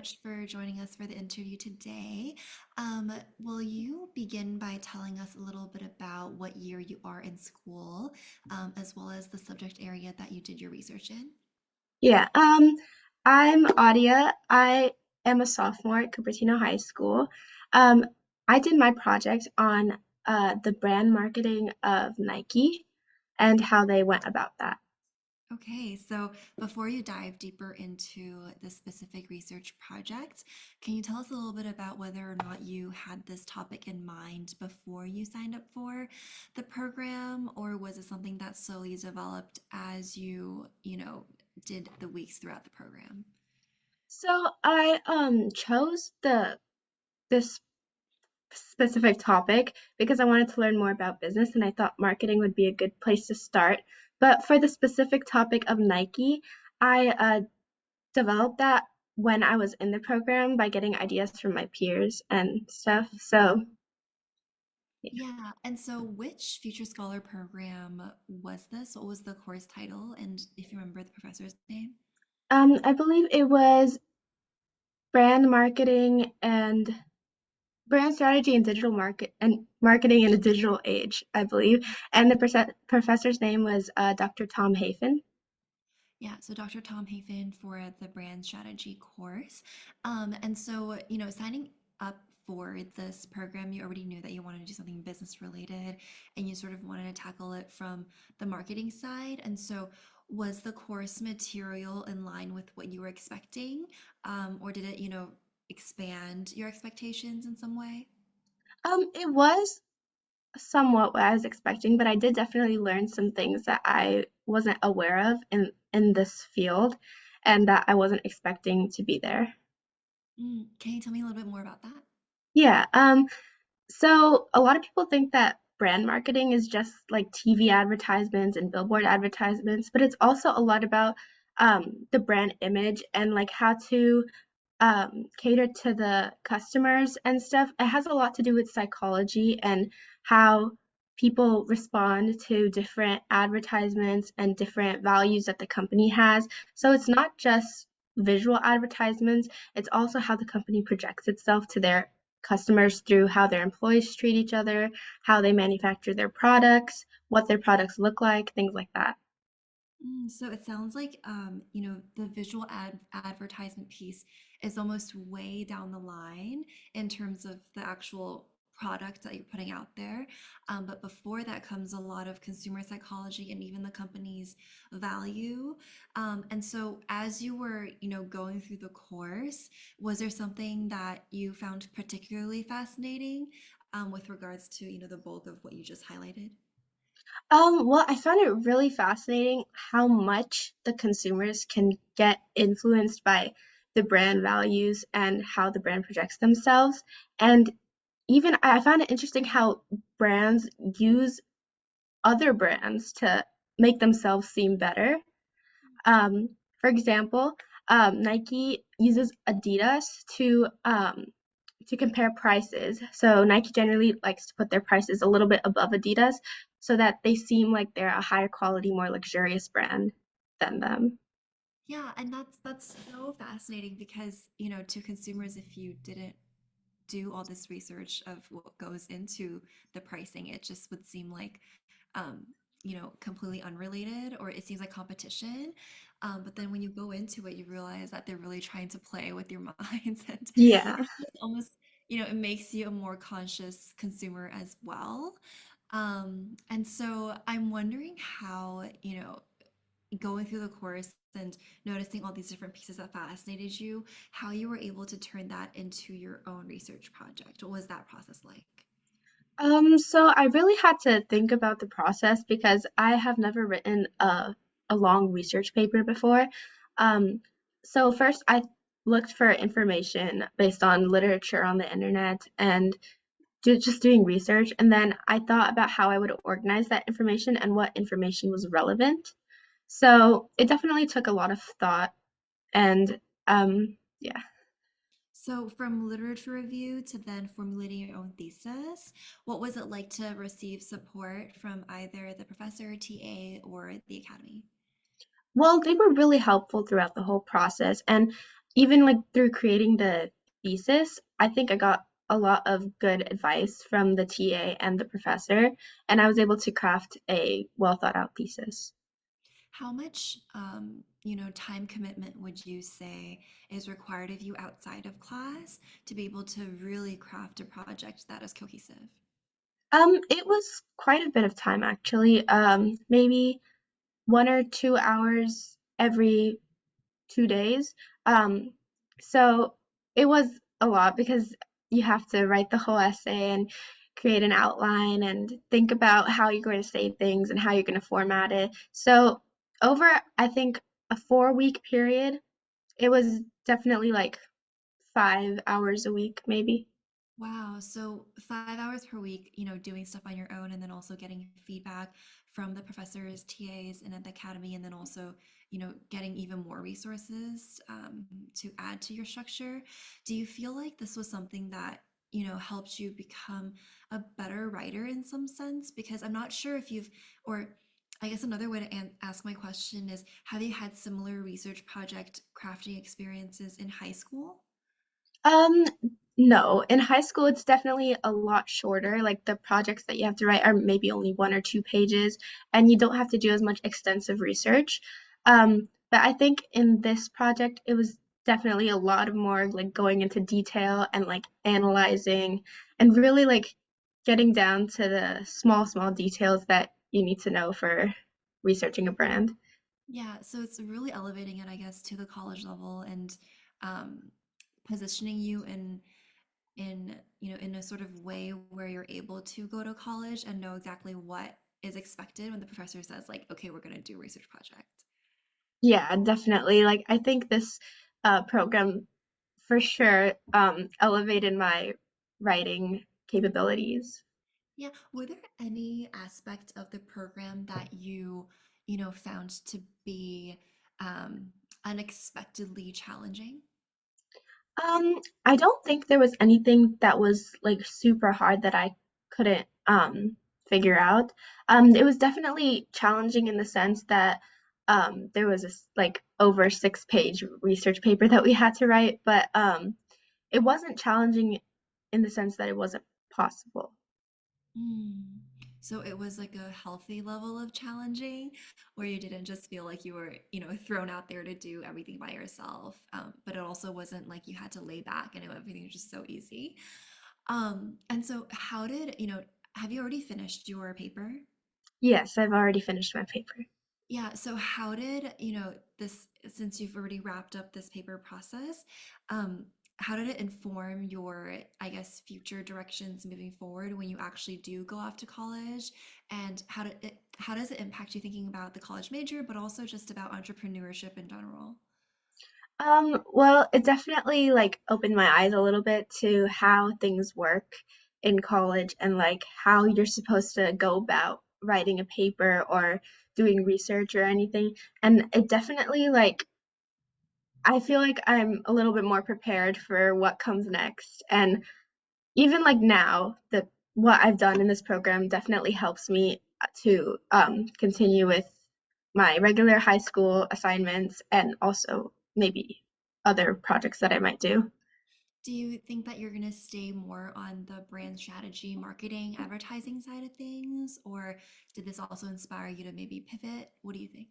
much for joining us for the interview today. Will you begin by telling us a little bit about what year you are in school, as well as the subject area that you did your research in? Yeah, I'm Aadya. I am a sophomore at Cupertino High School. Um, I did my project on the brand marketing of Nike and how they went about that. Okay, so before you dive deeper into the specific research project, can you tell us a little bit about whether or not you had this topic in mind before you signed up for the program, or was it something that slowly developed as you did the weeks throughout the program? So I chose the this specific topic because I wanted to learn more about business and I thought marketing would be a good place to start. But for the specific topic of Nike, I developed that when I was in the program by getting ideas from my peers and stuff. So, yeah. Yeah, and so which Future Scholar program was this? What was the course title? And if you remember the professor's name? I believe it was brand marketing and brand strategy and digital marketing in a digital age, I believe. And the professor's name was Dr. Tom Hafen. Yeah, so Dr. Tom Hafen for the brand strategy course. And so, signing up for this program, you already knew that you wanted to do something business related and you sort of wanted to tackle it from the marketing side. And so, was the course material in line with what you were expecting? Or did it, expand your expectations in some way? It was somewhat what I was expecting, but I did definitely learn some things that I wasn't aware of in this field and that I wasn't expecting to be there. Can you tell me a little bit more about that? Yeah, so a lot of people think that brand marketing is just like TV advertisements and billboard advertisements, but it's also a lot about the brand image and like how to cater to the customers and stuff. It has a lot to do with psychology and how people respond to different advertisements and different values that the company has. So it's not just visual advertisements, it's also how the company projects itself to their customers through how their employees treat each other, how they manufacture their products, what their products look like, things like that. So it sounds like the visual advertisement piece is almost way down the line in terms of the actual product that you're putting out there. But before that comes a lot of consumer psychology and even the company's value. And so as you were, going through the course, was there something that you found particularly fascinating with regards to, the bulk of what you just highlighted? Well, I found it really fascinating how much the consumers can get influenced by the brand values and how the brand projects themselves. And even I found it interesting how brands use other brands to make themselves seem better. For example, Nike uses Adidas to compare prices. So Nike generally likes to put their prices a little bit above Adidas so that they seem like they're a higher quality, more luxurious brand than them. Yeah, and that's so fascinating because, to consumers, if you didn't do all this research of what goes into the pricing, it just would seem like, um, completely unrelated, or it seems like competition. But then when you go into it, you realize that they're really trying to play with your minds, and Yeah. it's almost, it makes you a more conscious consumer as well. And so I'm wondering how, going through the course and noticing all these different pieces that fascinated you, how you were able to turn that into your own research project. What was that process like? So I really had to think about the process because I have never written a long research paper before. Um, so first I looked for information based on literature on the internet and just doing research. And then I thought about how I would organize that information and what information was relevant. So it definitely took a lot of thought and yeah. So, from literature review to then formulating your own thesis, what was it like to receive support from either the professor, TA, or the academy? Well, they were really helpful throughout the whole process. And even like through creating the thesis, I think I got a lot of good advice from the TA and the professor, and I was able to craft a well thought out thesis. How much, time commitment would you say is required of you outside of class to be able to really craft a project that is cohesive? It was quite a bit of time actually. Maybe 1 or 2 hours every 2 days. Um, so it was a lot because you have to write the whole essay and create an outline and think about how you're going to say things and how you're going to format it. So over, I think, a 4 week period, it was definitely like 5 hours a week, maybe. Wow. So 5 hours per week, doing stuff on your own and then also getting feedback from the professors, TAs, and at the academy, and then also, getting even more resources to add to your structure. Do you feel like this was something that, helped you become a better writer in some sense? Because I'm not sure if you've, or I guess another way to ask my question is, have you had similar research project crafting experiences in high school? Um, no. In high school, it's definitely a lot shorter. Like the projects that you have to write are maybe only 1 or 2 pages, and you don't have to do as much extensive research. But I think in this project, it was definitely a lot of more like going into detail and like analyzing and really like getting down to the small details that you need to know for researching a brand. Yeah, so it's really elevating it, I guess, to the college level and um, positioning you in a sort of way where you're able to go to college and know exactly what is expected when the professor says like, okay, we're going to do a research project. Yeah, definitely. Like I think this program for sure elevated my writing capabilities. Yeah, were there any aspect of the program that found to be um, unexpectedly challenging? I don't think there was anything that was like super hard that I couldn't figure out. It was definitely challenging in the sense that there was this like over 6 page research paper that we had to write, but it wasn't challenging in the sense that it wasn't possible. Mm. So it was like a healthy level of challenging where you didn't just feel like you were, thrown out there to do everything by yourself. But it also wasn't like you had to lay back and everything was just so easy. And so how did, have you already finished your paper? Yes, I've already finished my paper. Yeah, so how did, this, since you've already wrapped up this paper process, um, how did it inform your, I guess, future directions moving forward when you actually do go off to college? And how does it impact you thinking about the college major, but also just about entrepreneurship in general? Well, it definitely like opened my eyes a little bit to how things work in college and like how you're supposed to go about writing a paper or doing research or anything. And it definitely like I feel like I'm a little bit more prepared for what comes next. And even like now, the what I've done in this program definitely helps me to continue with my regular high school assignments and also maybe other projects that I might do. Do you think that you're going to stay more on the brand strategy, marketing, advertising side of things, or did this also inspire you to maybe pivot? What do you think?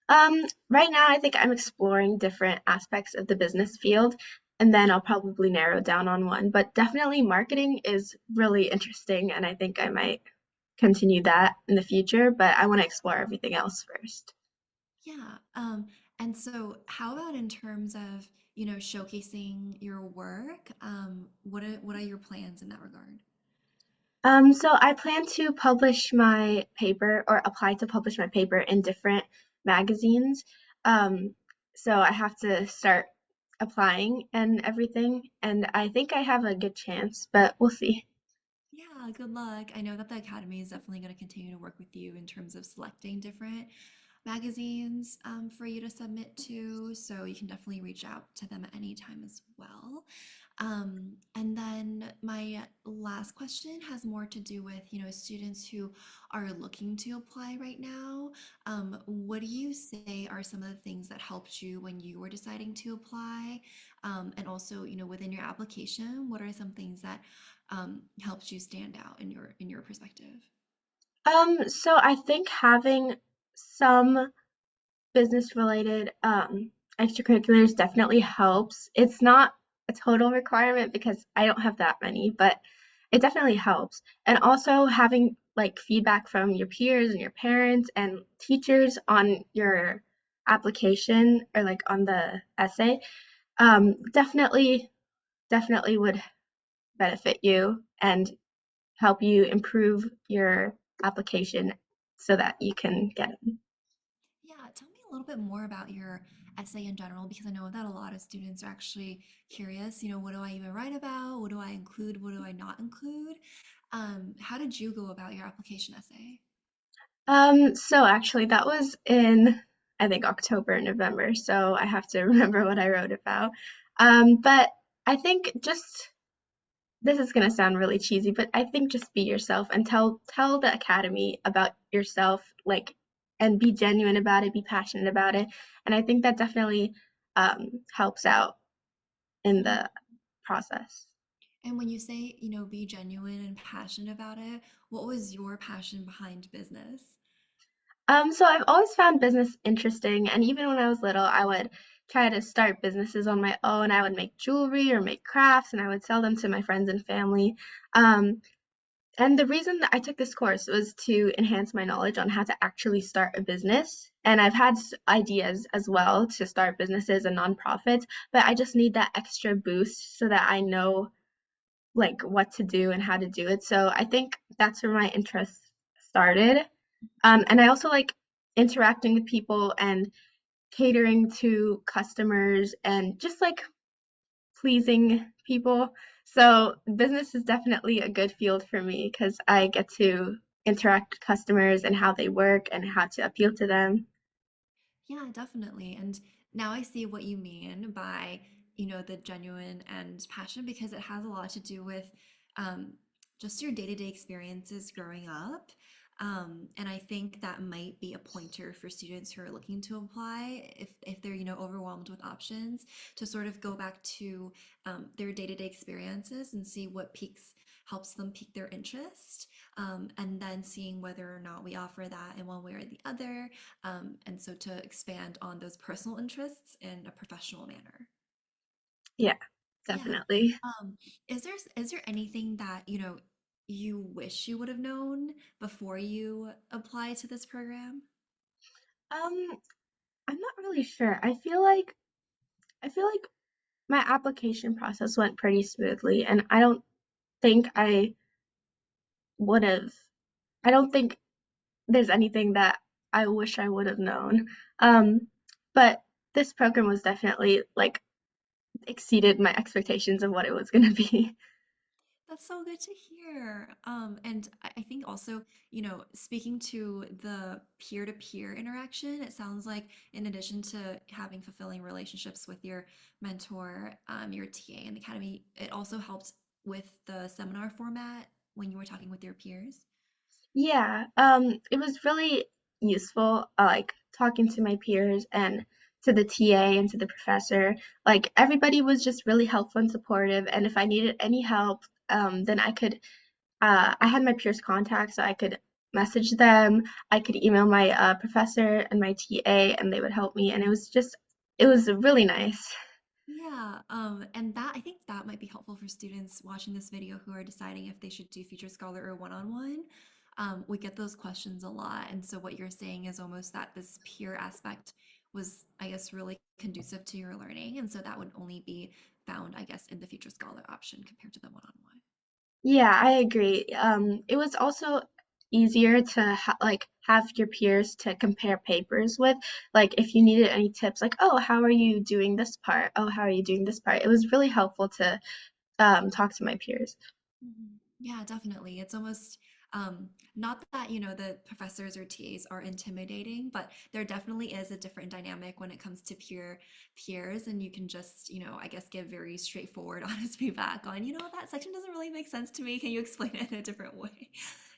Right now, I think I'm exploring different aspects of the business field, and then I'll probably narrow down on one. But definitely, marketing is really interesting, and I think I might continue that in the future, but I want to explore everything else first. Yeah. And so how about in terms of, showcasing your work? What are your plans in that regard? So I plan to publish my paper or apply to publish my paper in different magazines. Um, so I have to start applying and everything, and I think I have a good chance, but we'll see. Yeah, good luck. I know that the Academy is definitely going to continue to work with you in terms of selecting different magazines for you to submit to. So you can definitely reach out to them at any time as well. And then my last question has more to do with, students who are looking to apply right now. What do you say are some of the things that helped you when you were deciding to apply? And also, within your application, what are some things that helped you stand out in your perspective? So I think having some business related extracurriculars definitely helps. It's not a total requirement because I don't have that many, but it definitely helps. And also having like feedback from your peers and your parents and teachers on your application or like on the essay, definitely would benefit you and help you improve your application so that you can get it. Yeah, tell me a little bit more about your essay in general, because I know that a lot of students are actually curious, what do I even write about? What do I include? What do I not include? How did you go about your application essay? So actually that was in I think October, November, so I have to remember what I wrote about. But I think just this is gonna sound really cheesy, but I think just be yourself and tell the academy about yourself, like, and be genuine about it, be passionate about it. And I think that definitely helps out in Mhm. the process. And when you say, be genuine and passionate about it, what was your passion behind business? So I've always found business interesting, and even when I was little, I would try to start businesses on my own. I would make jewelry or make crafts, and I would sell them to my friends and family. Um, and the reason that I took this course was to enhance my knowledge on how to actually start a business. And I've had ideas as well to start businesses and nonprofits, but I just need that extra boost so that I know like what to do and how to do it. So I think that's where my interest started. And I also like interacting with people and catering to customers and just like pleasing people. So business is definitely a good field for me because I get to interact with customers and how they work and how to appeal to them. Yeah, definitely. And now I see what you mean by, the genuine and passion, because it has a lot to do with um, just your day-to-day experiences growing up. And I think that might be a pointer for students who are looking to apply if they're, overwhelmed with options, to sort of go back to their day-to-day experiences and see what helps them pique their interest, and then seeing whether or not we offer that in one way or the other, and so to expand on those personal interests in a professional manner. Yeah, Yeah. definitely. Um, is there anything that, you wish you would have known before you apply to this program? Um, I'm not really sure. I feel like my application process went pretty smoothly, and think I would have. I don't think there's anything that I wish I would have known. Um, but this program was definitely like exceeded my expectations of what it was going to be. That's so good to hear. And I think also, speaking to the peer-to-peer interaction, it sounds like in addition to having fulfilling relationships with your mentor, your TA in the academy, it also helped with the seminar format when you were talking with your peers. Yeah, it was really useful, like talking to my peers and to the TA and to the professor. Like everybody was just really helpful and supportive. And if I needed any help, then I had my peers' contact, so I could message them. I could email my professor and my TA, and they would help me. And it was really nice. Yeah, and that I think that might be helpful for students watching this video who are deciding if they should do featured scholar or one-on-one. We get those questions a lot, and so what you're saying is almost that this peer aspect was, I guess, really conducive to your learning, and so that would only be found, I guess, in the featured scholar option compared to the one-on-one. Yeah, I agree. It was also easier to like have your peers to compare papers with. Like if you needed any tips, like, oh, how are you doing this part? Oh, how are you doing this part? It was really helpful to talk to my peers. Mhm. Yeah, definitely. It's almost Not that, the professors or TAs are intimidating, but there definitely is a different dynamic when it comes to peers. And you can just, I guess give very straightforward, honest feedback on, that section doesn't really make sense to me. Can you explain it in a different way?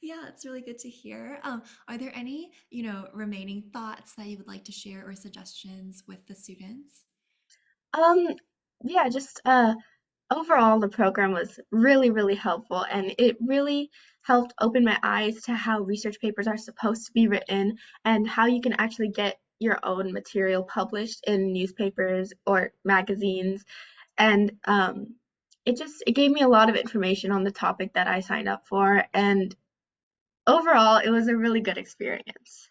Yeah, it's really good to hear. Are there any, remaining thoughts that you would like to share or suggestions with the students? Um, yeah, just overall, the program was really, really helpful, and it really helped open my eyes to how research papers are supposed to be written and how you can actually get your own material published in newspapers or magazines. And it gave me a lot of information on the topic that I signed up for, and overall, it was a really good experience.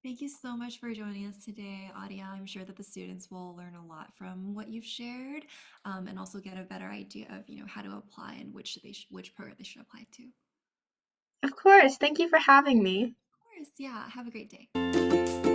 Thank you so much for joining us today, Adia. I'm sure that the students will learn a lot from what you've shared, and also get a better idea of, how to apply and which program they should apply to. Of Of course, thank you for having me. course, yeah. Have a great day.